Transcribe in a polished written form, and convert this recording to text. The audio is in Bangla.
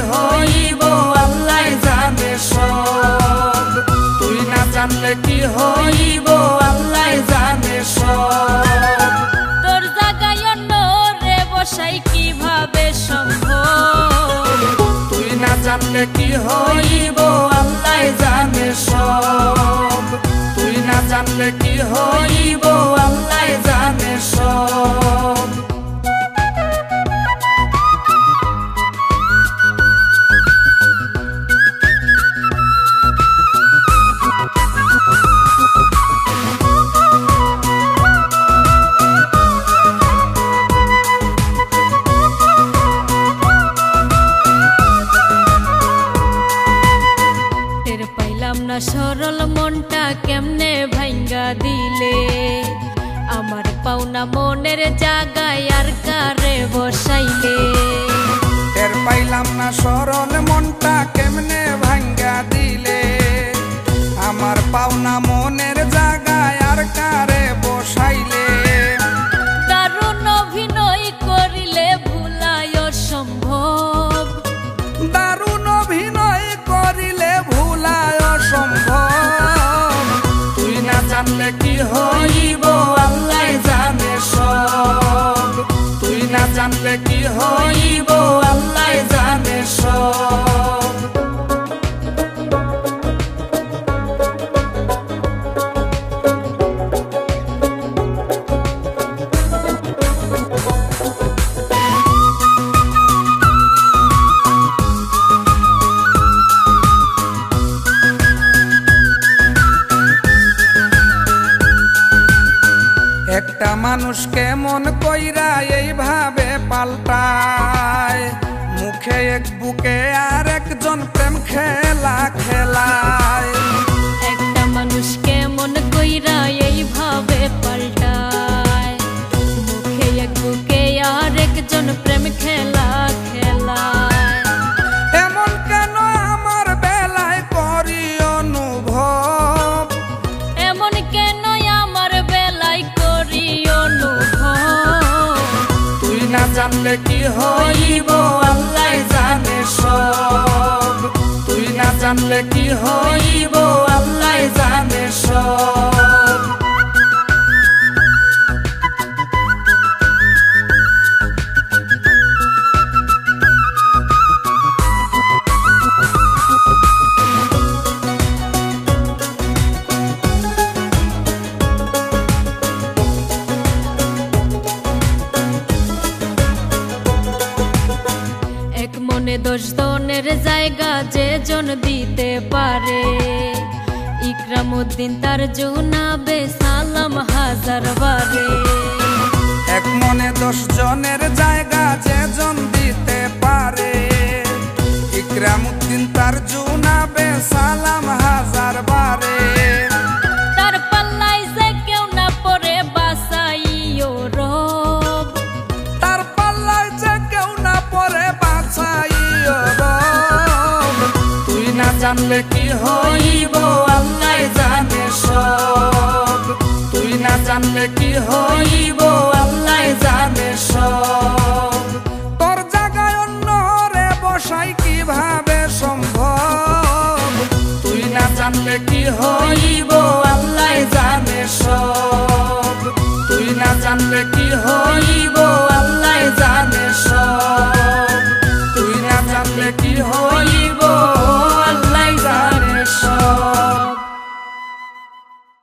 হইব আল্লাহ জানে সব, তুই না জানলে কি হইব আল্লাহ জানে সব। তোর জায়গায় অন্য রে বসাই কিভাবে সম্ভব, তুই না জানলে কি হইব আল্লাহ জানে সব, তুই না জানলে কি হইব আল্লাহ জানে সব। না সরল মনটা কেমনে ভাঙ্গা দিলে, আমার পাওনা মনের জায়গায় আর কারে বসাইলে। টের পাইলাম না সরল মনটা কেমনে ভাঙ্গা দিলে, আমার পাওনা মনের জায়গায় আর কারে বসাইলে। দারুণ অভিনয় করিলে ভুলাই অসম্ভব, দারুণ অভিনয় করিলে ভুলায় সম্ভব, তুই না জানলে কি হইব আল্লাহ জানে সব, তুই না জানলে কি হইব আল্লাহ জানে সব। একটা মানুষ কেমন কইরা এইভাবে পাল্টায়, মুখে এক বুকে আর একজন প্রেম খেলা খেলায়। একটা মানুষ কেমন কইরা এইভাবে পাল্টায়, মুখে এক বুকে আর একজন প্রেম খেলা খেলায়। এমন কেন আমার বেলায় করি অনুভব, এমন কেন আমার বেলায় করি অনুভব, তুই না জানলে কি হইব আল্লাহ জানে সব, তুই না জানলে কি হইব আল্লাহ জানে সব। এক মনে 10 জনের জায়গা যে জন দিতে পারে, ইকরামউদ্দিন তার জুনাবে সালাম হাজার বারে। এক মনে 10 জনের জায়গা যে জন দিতে পারে, ইকরামউদ্দিন তার জুনাবে সালাম হাজার বারে। তার পাল্লাই যে কেউ না পড়ে বাঁচাইও রব, তার পাল্লায় যে কেউ না পড়ে বাঁচাইও রব, তুই না জানলে কি হইব আল্লাহ জানে সব, তুই না জানলে কি হইব আল্লাহ জানে সব। তোর জায়গায় অন্য রে বসাই কিভাবে সম্ভব, তুই না জানলে কি হইব আল্লাহ জানে সব, তুই না জানলে কি হইব